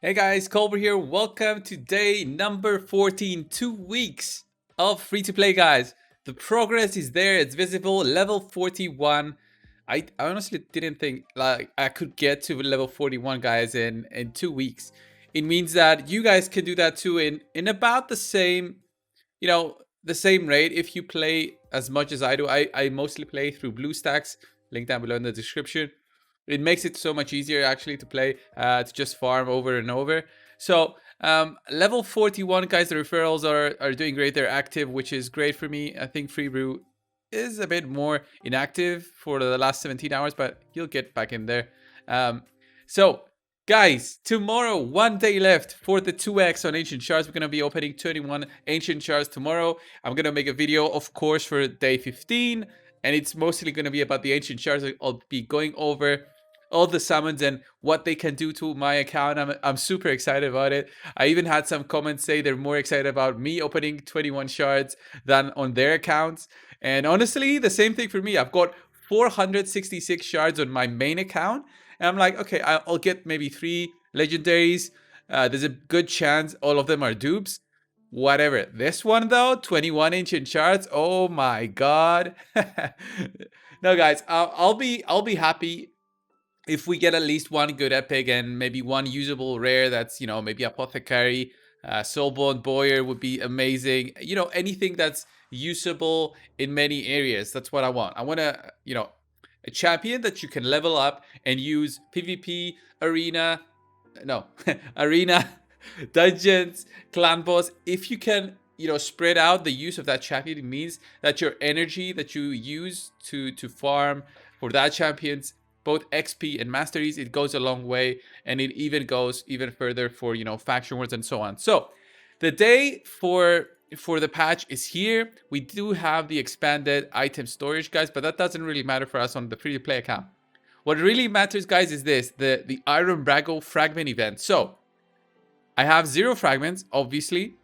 Hey guys, Colbert here. Welcome to day number 14. 2 weeks of free to play, guys. The progress is there, it's visible. Level 41. I honestly didn't think like I could get to level 41, guys, in 2 weeks. It means that you guys can do that too in about the same, the same rate if you play as much as I do. I mostly play through Bluestacks, link down below in the description. It makes it so much easier actually to play, to just farm over and over. So level 41, guys, the referrals are doing great. They're active, which is great for me. I think Free Brew is a bit more inactive for the last 17 hours, but he'll get back in there. So guys, tomorrow, 1 day left for the 2x on Ancient Shards. We're going to be opening 21 Ancient Shards tomorrow. I'm going to make a video, of course, for day 15. And it's mostly going to be about the Ancient Shards. I'll be going over all the summons and what they can do to my account. I'm super excited about it. I even had some comments say they're more excited about me opening 21 shards than on their accounts. And honestly, the same thing for me. I've got 466 shards on my main account. And I'm like, okay, I'll get maybe 3 legendaries. There's a good chance all of them are dupes. Whatever. This one though, 21 ancient shards. Oh my god. No, guys, I'll be happy if we get at least one good epic and maybe one usable rare. That's, maybe Apothecary, Soulborn Boyer would be amazing. Anything that's usable in many areas. That's what I want. I want a champion that you can level up and use PvP, arena, arena, dungeons, clan boss. If you can, spread out the use of that champion, it means that your energy that you use to farm for that champion's both XP and masteries, it goes a long way, and it even goes even further for faction wars and so on. So the day for the patch is here. We do have the expanded item storage, guys, but that doesn't really matter for us on the free to play account. What really matters, guys, is this, the Iron Brago fragment event. So I have 0 fragments, obviously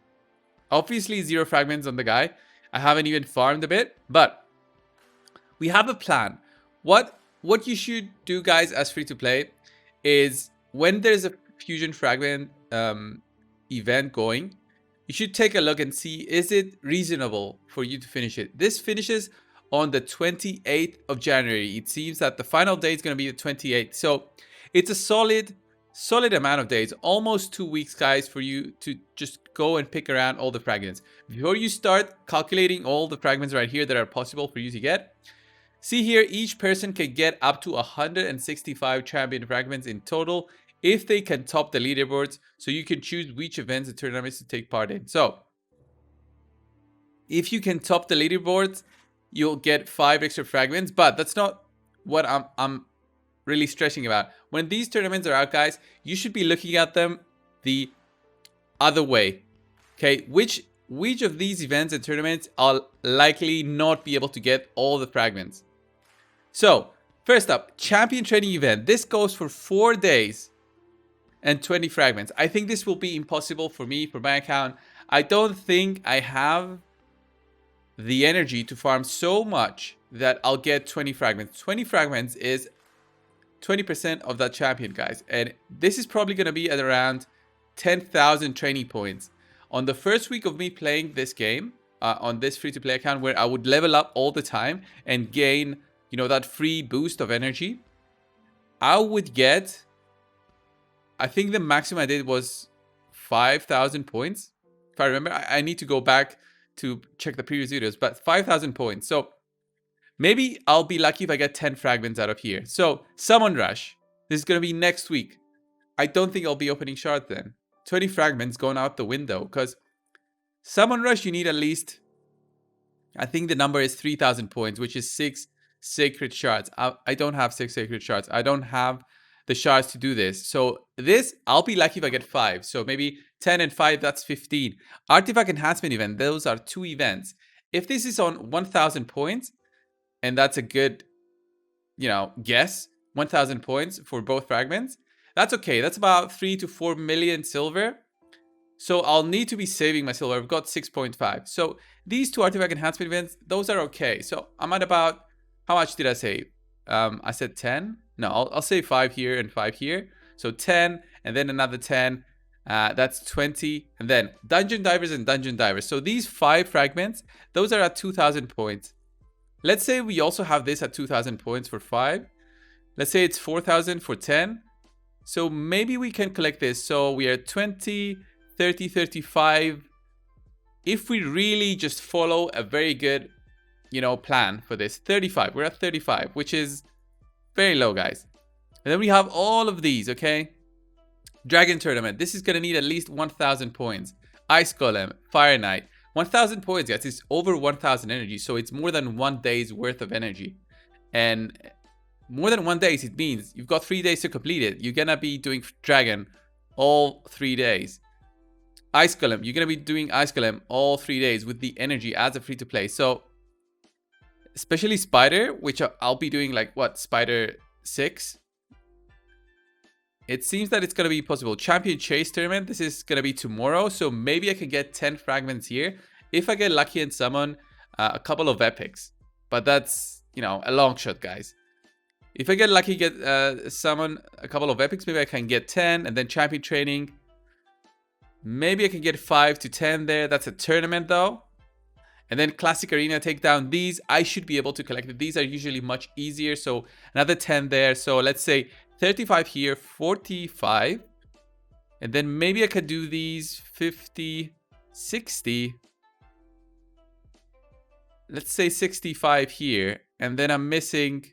0 fragments on the guy. I haven't even farmed a bit, but we have a plan. What you should do, guys, as free to play is when there's a fusion fragment event going, you should take a look and see, is it reasonable for you to finish it? This finishes on the 28th of January. It seems that the final day is going to be the 28th. So it's a solid amount of days, almost 2 weeks, guys, for you to just go and pick around all the fragments. Before you start calculating all the fragments right here that are possible for you to get, see here, each person can get up to 165 champion fragments in total if they can top the leaderboards. So you can choose which events and tournaments to take part in. So if you can top the leaderboards, you'll get 5 extra fragments, but that's not what I'm really stressing about. When these tournaments are out, guys, you should be looking at them the other way. Okay, which of these events and tournaments I'll likely not be able to get all the fragments. So first up, champion training event. This goes for 4 days and 20 fragments. I think this will be impossible for me, for my account. I don't think I have the energy to farm so much that I'll get 20 fragments. 20 fragments is 20% of that champion, guys. And this is probably going to be at around 10,000 training points. On the first week of me playing this game, on this free-to-play account, where I would level up all the time and gain, that free boost of energy, I would get, I think the maximum I did was 5,000 points. If I remember, I need to go back to check the previous videos, but 5,000 points. So maybe I'll be lucky if I get 10 fragments out of here. So Summon Rush, this is going to be next week. I don't think I'll be opening shards then. 20 fragments going out the window, because Summon Rush, you need at least, I think the number is 3,000 points, which is 6 sacred shards. I don't have 6 sacred shards. I don't have the shards to do this. So this, I'll be lucky if I get 5. So maybe 10 and 5, that's 15. Artifact Enhancement event, those are 2 events. If this is on 1,000 points, and that's a good, guess, 1,000 points for both fragments, that's okay. That's about 3 to 4 million silver. So I'll need to be saving my silver. I've got 6.5. So these 2 artifact enhancement events, those are okay. So I'm at about, how much did I save? I said 10. No, I'll say 5 here and 5 here. So 10 and then another 10. That's 20. And then Dungeon Divers and Dungeon Divers. So these 5 fragments, those are at 2,000 points. Let's say we also have this at 2,000 points for 5. Let's say it's 4,000 for 10. So maybe we can collect this. So we are 20, 30, 35. If we really just follow a very good, plan for this. 35. We're at 35, which is very low, guys. And then we have all of these, okay? Dragon Tournament. This is going to need at least 1,000 points. Ice Golem, Fire Knight. 1,000 points, guys. It's over 1,000 energy. So it's more than 1 day's worth of energy. And more than 1 day, it means you've got 3 days to complete it. You're going to be doing Dragon all 3 days. Ice Golem. You're going to be doing Ice Golem all 3 days with the energy as a free-to-play. So, especially Spider, which I'll be doing like, what, Spider 6? It seems that it's going to be possible. Champion Chase Tournament. This is going to be tomorrow. So maybe I can get 10 fragments here. If I get lucky and summon a couple of epics. But that's, a long shot, guys. If I get lucky, summon a couple of epics, maybe I can get 10. And then Champion Training. Maybe I can get 5 to 10 there. That's a tournament, though. And then Classic Arena, take down these. I should be able to collect it. These are usually much easier. So another 10 there. So let's say 35 here, 45. And then maybe I could do these 50, 60. Let's say 65 here. And then I'm missing.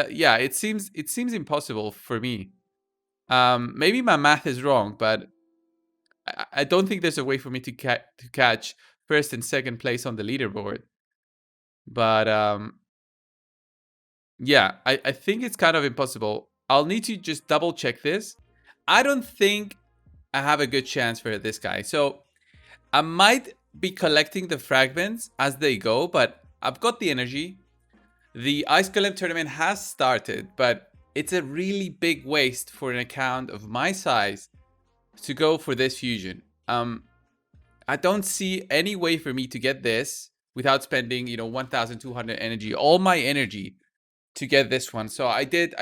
Yeah, it seems impossible for me. Maybe my math is wrong, but I don't think there's a way for me to catch first and second place on the leaderboard. But yeah, I think it's kind of impossible. I'll need to just double check this. I don't think I have a good chance for this guy. So I might be collecting the fragments as they go, but I've got the energy. The Ice Golem Tournament has started, but it's a really big waste for an account of my size to go for this fusion. I don't see any way for me to get this without spending, 1,200 energy, all my energy to get this one. So I did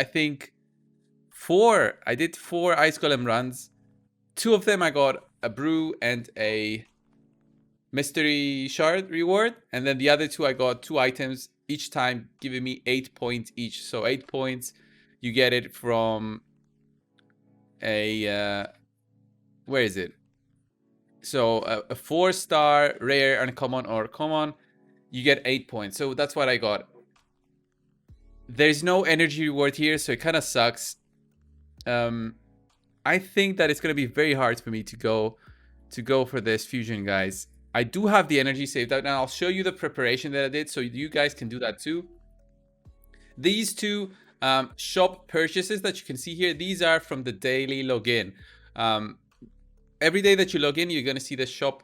4 Ice Golem runs. 2 of them I got a brew and a mystery shard reward, and then the other 2 I got 2 items each time, giving me 8 points each. So 8 points, you get it from a where is it? So a 4-star rare, uncommon, or common, you get 8 points. So that's what I got. There's no energy reward here, so it kind of sucks. I think that it's gonna be very hard for me to go for this fusion, guys. I do have the energy saved out, and I'll show you the preparation that I did, so you guys can do that too. These 2 shop purchases that you can see here, these are from the daily login. Every day that you log in, you're going to see the shop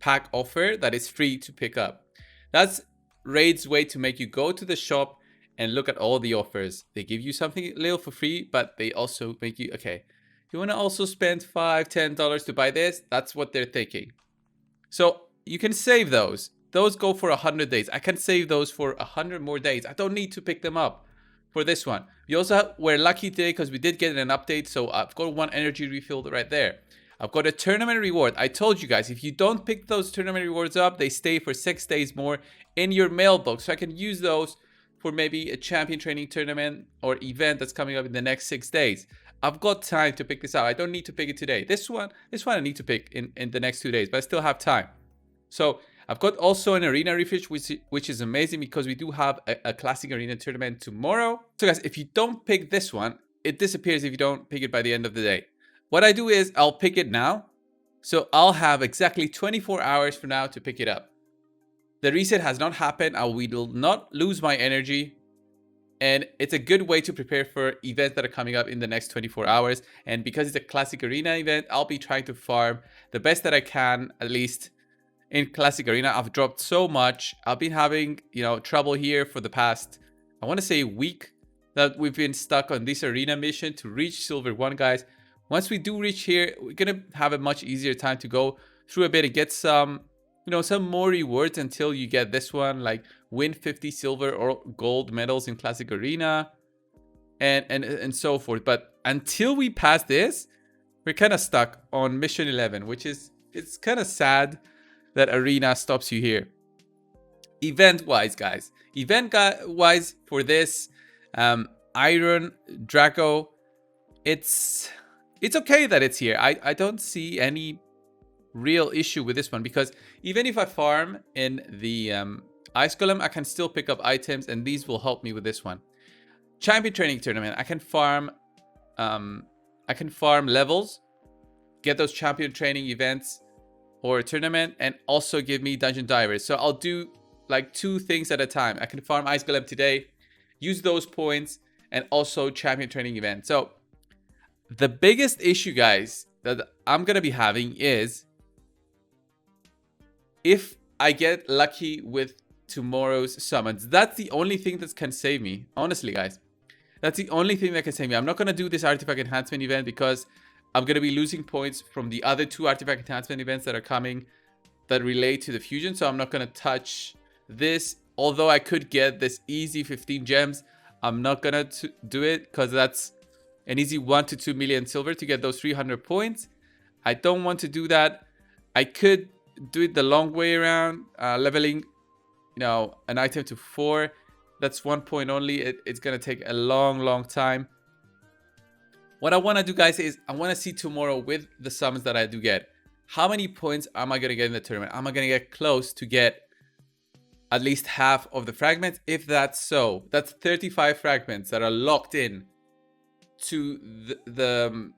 pack offer that is free to pick up. That's Raid's way to make you go to the shop and look at all the offers. They give you something little for free, but they also make you, okay, you want to also spend $5, $10 to buy this? That's what they're thinking. So you can save those. Those go for 100 days. I can save those for 100 more days. I don't need to pick them up for this one. We also were lucky today because we did get an update. So I've got 1 energy refill right there. I've got a tournament reward. I told you guys, if you don't pick those tournament rewards up, they stay for 6 days more in your mailbox. So I can use those for maybe a champion training tournament or event that's coming up in the next 6 days. I've got time to pick this up. I don't need to pick it today. This one I need to pick in the next 2 days, but I still have time. So I've got also an arena refresh, which is amazing because we do have a classic arena tournament tomorrow. So guys, if you don't pick this one, it disappears if you don't pick it by the end of the day. What I do is I'll pick it now. So I'll have exactly 24 hours from now to pick it up. The reset has not happened. I will not lose my energy. And it's a good way to prepare for events that are coming up in the next 24 hours. And because it's a classic arena event, I'll be trying to farm the best that I can, at least in classic arena. I've dropped so much. I've been having, trouble here for the past, I want to say, week that we've been stuck on this arena mission to reach Silver 1, guys. Once we do reach here, we're going to have a much easier time to go through a bit and get some, some more rewards until you get this one, like win 50 silver or gold medals in classic arena and so forth. But until we pass this, we're kind of stuck on mission 11, which is, it's kind of sad that arena stops you here. Event wise, guys, wise for this, Iron Draco, it's okay that it's here. I don't see any real issue with this one, because even if I farm in the Ice Golem, I can still pick up items, and these will help me with this one. Champion Training Tournament, I can farm levels, get those champion training events or a tournament, and also give me Dungeon Divers. So I'll do like 2 things at a time. I can farm Ice Golem today, use those points, and also champion training event. So the biggest issue, guys, that I'm gonna be having is if I get lucky with tomorrow's summons. That's the only thing that can save me, honestly, guys. That's the only thing that can save me. I'm not gonna do this artifact enhancement event because I'm gonna be losing points from the other 2 artifact enhancement events that are coming that relate to the fusion. So I'm not gonna touch this. Although I could get this easy 15 gems, I'm not gonna do it because that's an easy 1 to 2 million silver to get those 300 points. I don't want to do that. I could do it the long way around, leveling, an item to 4. That's 1 point only. It's gonna take a long time. What I want to do, guys, is I want to see tomorrow with the summons that I do get, how many points am I gonna get in the tournament? Am I gonna get close to get at least half of the fragments? If that's so, that's 35 fragments that are locked in to the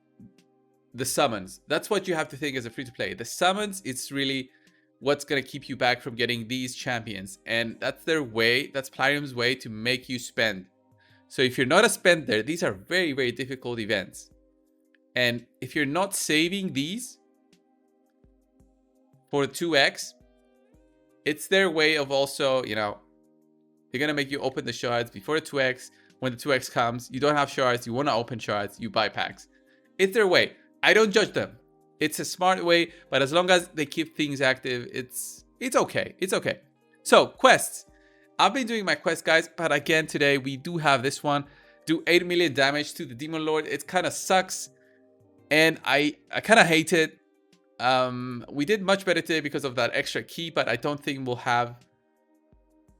summons. That's what you have to think as a free-to-play. The summons, it's really what's going to keep you back from getting these champions. And that's their way, that's Plarium's way to make you spend. So if you're not a spender, these are very difficult events. And if you're not saving these for 2x, it's their way of also, they're going to make you open the shards before the 2x. When the 2x comes, you don't have shards, you want to open shards, you buy packs. It's their way. I don't judge them. It's a smart way, but as long as they keep things active, it's okay. It's okay. So, quests. I've been doing my quests, guys, but again, today we do have this one. Do 8 million damage to the Demon Lord. It kind of sucks, and I kind of hate it. We did much better today because of that extra key, but I don't think we'll have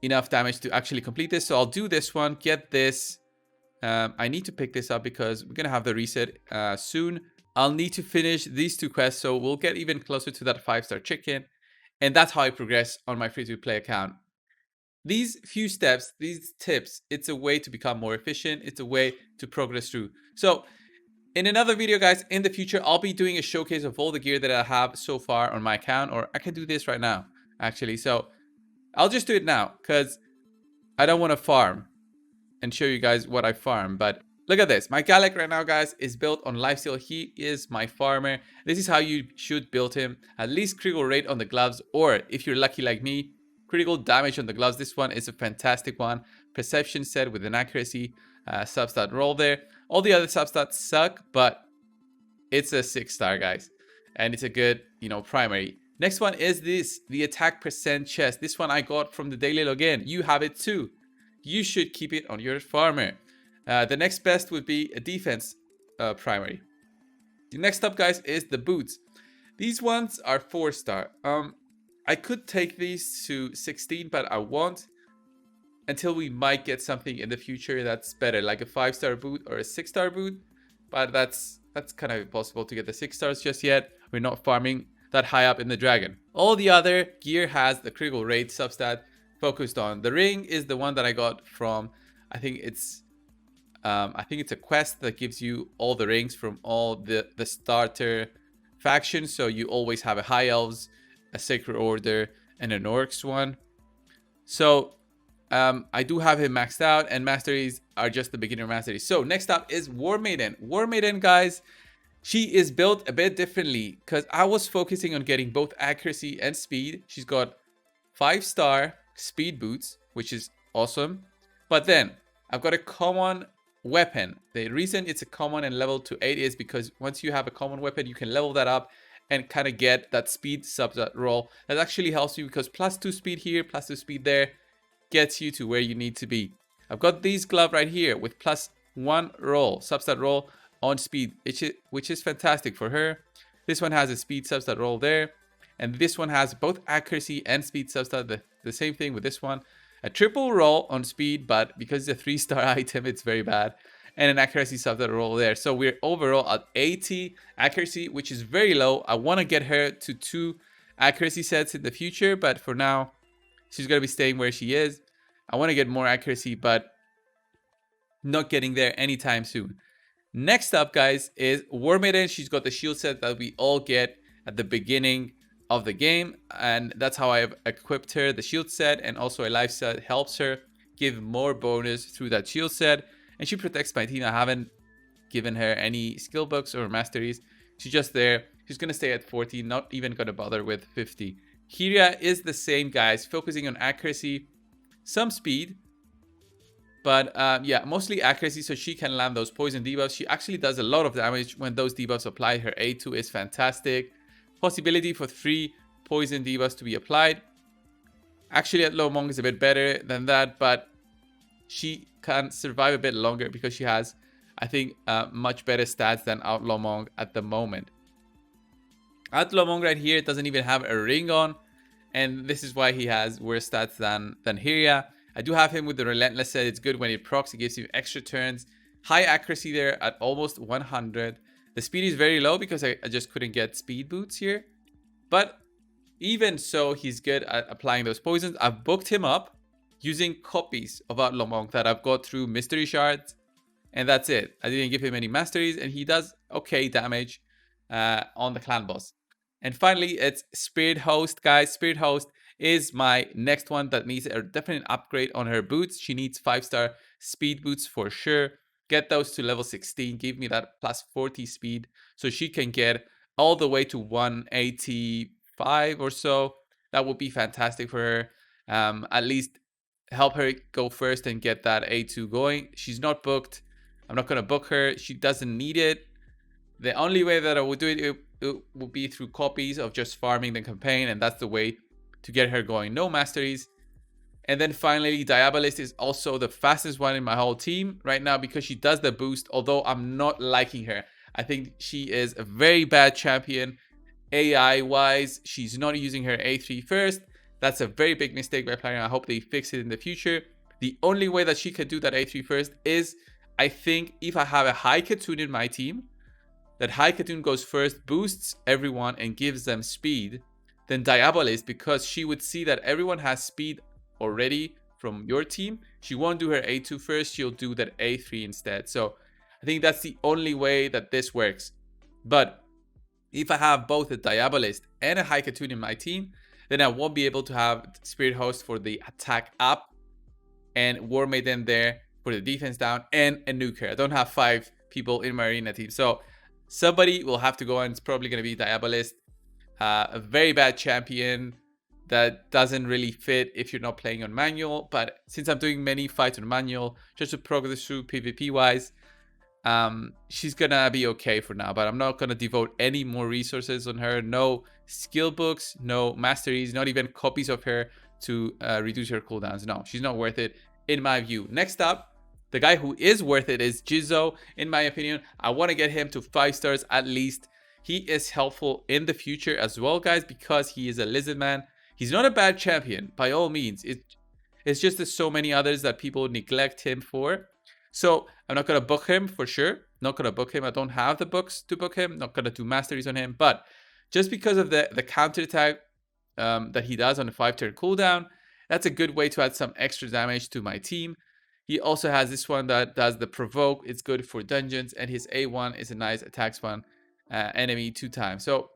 enough damage to actually complete this. So I'll do this one, get this. I need to pick this up because we're going to have the reset soon. I'll need to finish these 2 quests, so we'll get even closer to that 5-star chicken. And that's how I progress on my free-to-play account. These few steps, these tips, it's a way to become more efficient. It's a way to progress through. So in another video, guys, in the future, I'll be doing a showcase of all the gear that I have so far on my account, or I can do this right now, actually. So I'll just do it now because I don't want to farm and show you guys what I farm. But look at this. My Gallic right now, guys, is built on lifesteal. He is my farmer. This is how you should build him. At least critical rate on the gloves, or if you're lucky like me, critical damage on the gloves. This one is a fantastic one. Perception set with an accuracy substat roll there. All the other substats suck, but it's a 6-star, guys. And it's a good, primary. Next one is this, the attack percent chest. This one I got from the daily login. You have it too. You should keep it on your farmer. The next best would be a defense primary. The next up, guys, is the boots. These ones are 4-star. I could take these to 16, but I won't until we might get something in the future that's better, like a 5-star boot or a 6-star boot. But that's kind of impossible to get the 6 stars just yet. We're not farming that high up in the dragon. All the other gear has the critical rate substat focused on. The ring is the one that I got from, I think it's a quest that gives you all the rings from all the starter factions. So you always have a High Elves, a Sacred Order, and an Orcs one. So I do have him maxed out, and masteries are just the beginner masteries. So next up is War Maiden. War Maiden, guys, she is built a bit differently because I was focusing on getting both accuracy and speed. She's got 5-star speed boots, which is awesome. But then I've got a common weapon. The reason it's a common and level to 8 is because once you have a common weapon, you can level that up and kind of get that speed substat roll. That actually helps you because +2 speed here, +2 speed there gets you to where you need to be. I've got these glove right here with +1 roll, substat roll on speed, which is fantastic for her. This one has a speed substat roll there. And this one has both accuracy and speed substat. The same thing with this one. A triple roll on speed, but because it's a 3-star item, it's very bad. And an accuracy substat roll there. So we're overall at 80 accuracy, which is very low. I want to get her to 2 accuracy sets in the future, but for now, she's going to be staying where she is. I want to get more accuracy, but not getting there anytime soon. Next up, guys, is War Maiden. She's got the shield set that we all get at the beginning of the game, and that's how I've equipped her. The shield set and also a life set helps her give more bonus through that shield set, and she protects my team. I haven't given her any skill books or masteries. She's just there. She's gonna stay at 40, not even gonna bother with 50. Kyria is the same, guys, focusing on accuracy, some speed, but yeah, mostly accuracy, so she can land those poison debuffs. She actually does a lot of damage when those debuffs apply. Her A2 is fantastic. Possibility for 3 poison debuffs to be applied. Actually, at Low Monk is a bit better than that, but she can survive a bit longer because she has, I think, much better stats than Outlaw Monk at the moment. Outlaw Monk right here doesn't even have a ring on, and this is why he has worse stats than Kyria. I do have him with the Relentless set. It's good when it procs. It gives you extra turns. High accuracy there at almost 100. The speed is very low because I just couldn't get speed boots here. But even so, he's good at applying those poisons. I've booked him up using copies of Outlaw Monk that I've got through mystery shards. And that's it. I didn't give him any masteries, and he does okay damage on the clan boss. And finally, it's Spirit Host, guys. Spirit Host is my next one that needs a definite upgrade on her boots. She needs 5-star speed boots for sure. Get those to level 16. Give me that plus 40 speed so she can get all the way to 185 or so. That would be fantastic for her. At least help her go first and get that A2 going. She's not booked. I'm not going to book her. She doesn't need it. The only way that I would do it would be through copies of just farming the campaign, and that's the way to get her going. No masteries. And then finally, Diabolist is also the fastest one in my whole team right now because she does the boost, although I'm not liking her. I think she is a very bad champion. AI-wise, she's not using her A3 first. That's a very big mistake by playing. I hope they fix it in the future. The only way that she can do that A3 first is, I think, if I have a High Katoon in my team, that High Katoon goes first, boosts everyone, and gives them speed. Then Diabolist, because she would see that everyone has speed already from your team, she won't do her A2 first, she'll do that A3 instead. So I think that's the only way that this works. But if I have both a Diabolist and a High Katoon in my team, then I won't be able to have Spirit Host for the attack up and War Maiden there for the defense down and a nuker. I don't have 5 people in my arena team, so somebody will have to go, and it's probably going to be Diabolist. A very bad champion that doesn't really fit if you're not playing on manual, but since I'm doing many fights on manual just to progress through PvP wise, she's gonna be okay for now. But I'm not gonna devote any more resources on her. No skill books, no masteries, not even copies of her to reduce her cooldowns. No, she's not worth it in my view. Next up, the guy who is worth it is Jizzo, in my opinion. I want to get him to 5 stars at least. He is helpful in the future as well, guys, because he is a lizard man. He's not a bad champion, by all means. It's just there's so many others that people neglect him for. So I'm not going to book him for sure. Not going to book him. I don't have the books to book him. Not going to do masteries on him. But just because of the counterattack that he does on a 5-turn cooldown, that's a good way to add some extra damage to my team. He also has this one that does the provoke. It's good for dungeons, and his A1 is a nice attack spawn enemy 2 times. So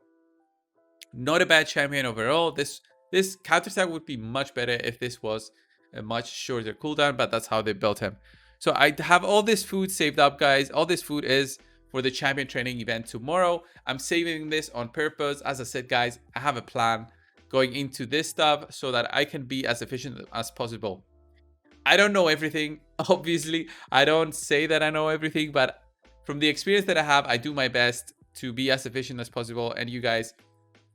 not a bad champion overall. This counterattack would be much better if this was a much shorter cooldown, but that's how they built him. So I have all this food saved up, guys. All this food is for the champion training event tomorrow. I'm saving this on purpose. As I said, guys, I have a plan going into this stuff so that I can be as efficient as possible. I don't know everything, obviously. I don't say that I know everything, but from the experience that I have, I do my best to be as efficient as possible, and you guys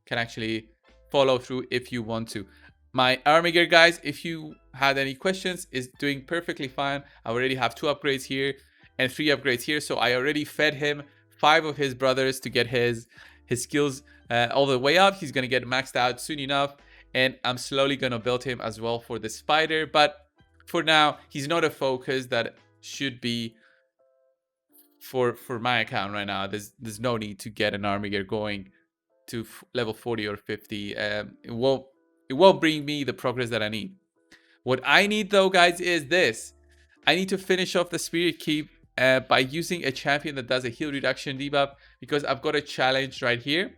can actually follow through if you want to. My army gear, guys, if you had any questions, is doing perfectly fine. I already have 2 upgrades here. and 3 upgrades here. So I already fed him 5 of his brothers to get his skills all the way up. He's going to get maxed out soon enough. And I'm slowly going to build him as well for the spider. But for now, he's not a focus that should be for my account right now. There's no need to get an army gear going to level 40 or 50. It won't bring me the progress that I need. What I need though, guys, is this. I need to finish off the Spirit Keep by using a champion that does a heal reduction debuff, because I've got a challenge right here.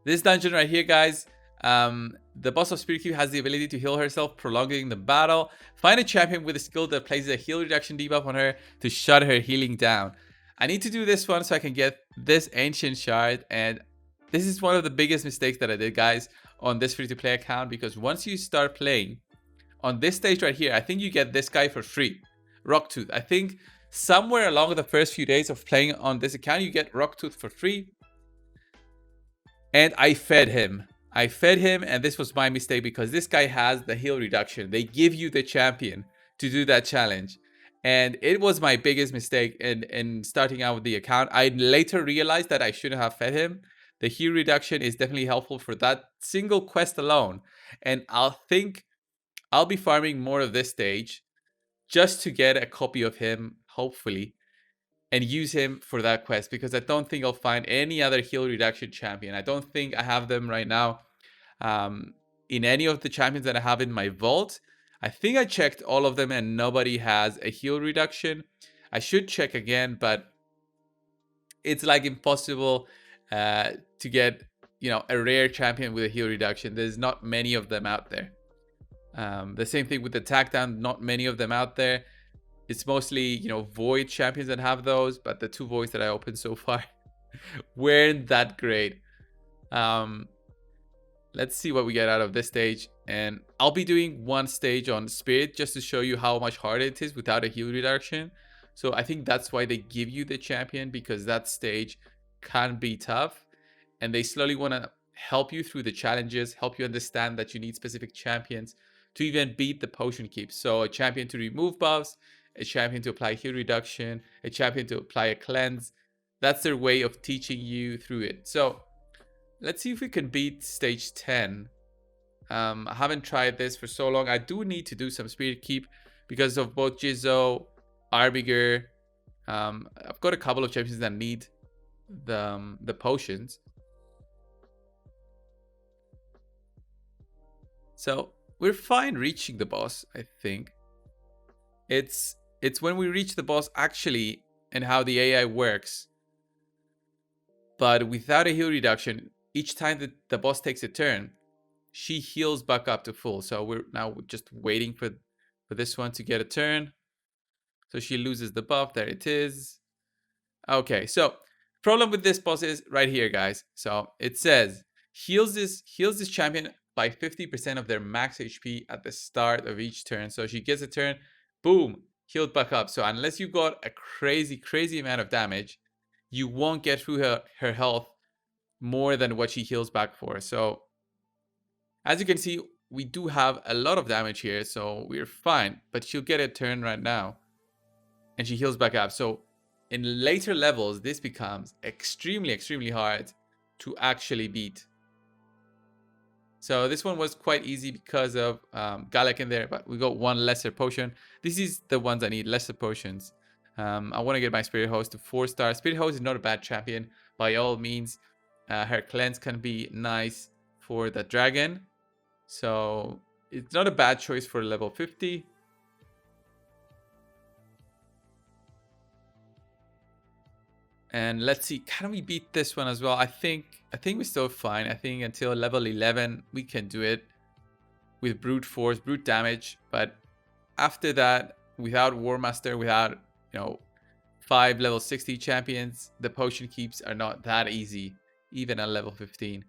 This dungeon right here, guys, the boss of Spirit Keep has the ability to heal herself, prolonging the battle. Find a champion with a skill that places a heal reduction debuff on her to shut her healing down. I need to do this one so I can get this ancient shard, and this is one of the biggest mistakes that I did, guys, on this free-to-play account, because once you start playing on this stage right here, I think you get this guy for free, Rocktooth. I think somewhere along the first few days of playing on this account, you get Rocktooth for free. And I fed him, and this was my mistake, because this guy has the heal reduction. They give you the champion to do that challenge. And it was my biggest mistake in starting out with the account. I later realized that I shouldn't have fed him. The heal reduction is definitely helpful for that single quest alone. And I'll be farming more of this stage just to get a copy of him, hopefully, and use him for that quest, because I don't think I'll find any other heal reduction champion. I don't think I have them right now in any of the champions that I have in my vault. I think I checked all of them and nobody has a heal reduction. I should check again, but it's like impossible to get, you know, a rare champion with a heal reduction. There's not many of them out there. The same thing with the tack down, not many of them out there. It's mostly, you know, void champions that have those, but the 2 voids that I opened so far weren't that great. Let's see what we get out of this stage, and I'll be doing one stage on Spirit just to show you how much harder it is without a heal reduction. So I think that's why they give you the champion, because that stage can be tough, and they slowly want to help you through the challenges, help you understand that you need specific champions to even beat the potion keep. So a champion to remove buffs, a champion to apply heal reduction, a champion to apply a cleanse. That's their way of teaching you through it. So let's see if we can beat stage 10. I haven't tried this for so long. I do need to do some Spirit Keep because of both Jizzo, Arbiger. I've got a couple of champions that need the potions. So we're fine reaching the boss, I think. It's when we reach the boss actually and how the AI works. But without a heal reduction, each time that the boss takes a turn, she heals back up to full. So we're now just waiting for this one to get a turn. So she loses the buff. There it is. Okay, so problem with this boss is right here, guys. So it says heals this champion by 50% of their max HP at the start of each turn. So she gets a turn, boom, healed back up. So unless you got a crazy amount of damage, you won't get through her health more than what she heals back for. So as you can see, we do have a lot of damage here, so we're fine. But she'll get a turn right now, and she heals back up. So in later levels, this becomes extremely hard to actually beat. So this one was quite easy because of Galek in there, but we got one lesser potion. This is the ones I need, lesser potions. I want to get my Spirit Host to 4-star. Spirit Host is not a bad champion by all means. Her cleanse can be nice for the dragon. So it's not a bad choice for level 50. And let's see, can we beat this one as well? I think we're still fine. I think until level 11 we can do it with brute force, brute damage. But after that, without War Master, without, you know, 5 level 60 champions, the potion keeps are not that easy, even at level 15.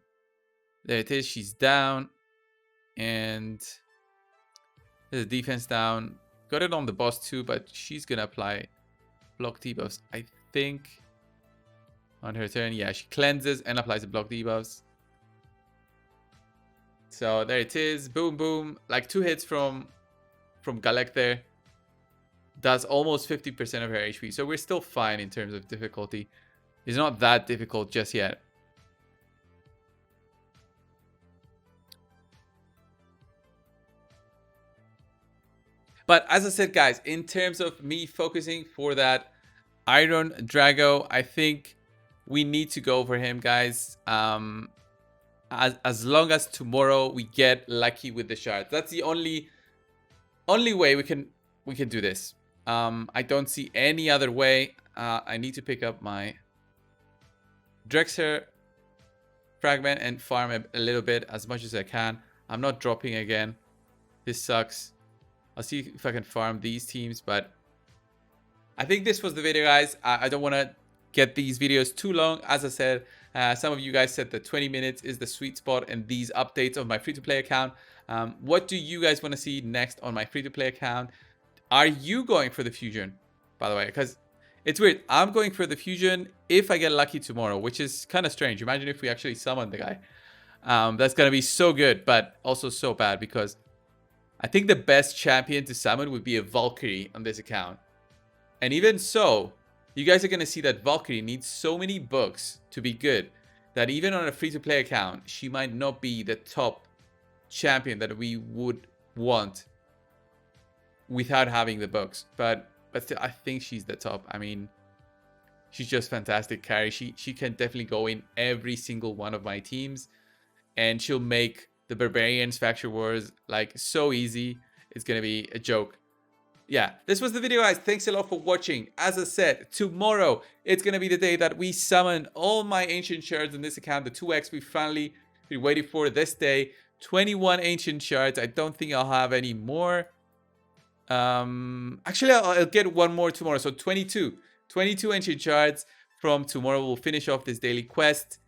There it is, she's down. And there's a defense down. Got it on the boss too, but she's gonna apply block debuffs, I think, on her turn. Yeah, she cleanses and applies the block debuffs. So there it is, boom boom, like 2 hits from Galek there. does almost 50% of her HP. So we're still fine in terms of difficulty. It's not that difficult just yet. But as I said, guys, in terms of me focusing for that Iron Drago, I think we need to go for him, guys. As long as tomorrow we get lucky with the shards. That's the only way we can do this. I don't see any other way. I need to pick up my Drexer fragment and farm a little bit as much as I can. I'm not dropping again. This sucks. I'll see if I can farm these teams, but I think this was the video, guys. I don't want to get these videos too long. As I said, some of you guys said that 20 minutes is the sweet spot in these updates of my free-to-play account. What do you guys want to see next on my free-to-play account? Are you going for the fusion, by the way? Because it's weird. I'm going for the fusion if I get lucky tomorrow, which is kind of strange. Imagine if we actually summon the guy. That's going to be so good, but also so bad, because I think the best champion to summon would be a Valkyrie on this account. And even so, you guys are going to see that Valkyrie needs so many books to be good that even on a free-to-play account, she might not be the top champion that we would want without having the books. But still, I think she's the top. I mean, she's just fantastic carry. She can definitely go in every single one of my teams, and she'll make the Barbarians Factory Wars like so easy. It's going to be a joke. Yeah, this was the video, guys. Thanks a lot for watching. As I said, tomorrow it's gonna be the day that we summon all my ancient shards in this account. The 2x we finally been waiting for this day. 21 ancient shards. I don't think I'll have any more. Actually, I'll get one more tomorrow. So 22 ancient shards from tomorrow. We'll finish off this daily quest,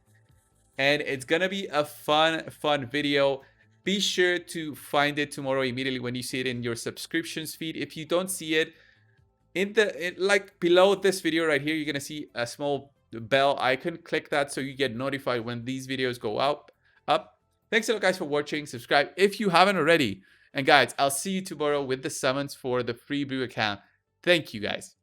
and it's gonna be a fun video. Be sure to find it tomorrow immediately when you see it in your subscriptions feed. If you don't see it, like below this video right here, you're gonna see a small bell icon. Click that so you get notified when these videos go up. Thanks a lot, guys, for watching. Subscribe if you haven't already. And guys, I'll see you tomorrow with the summons for the free brew account. Thank you, guys.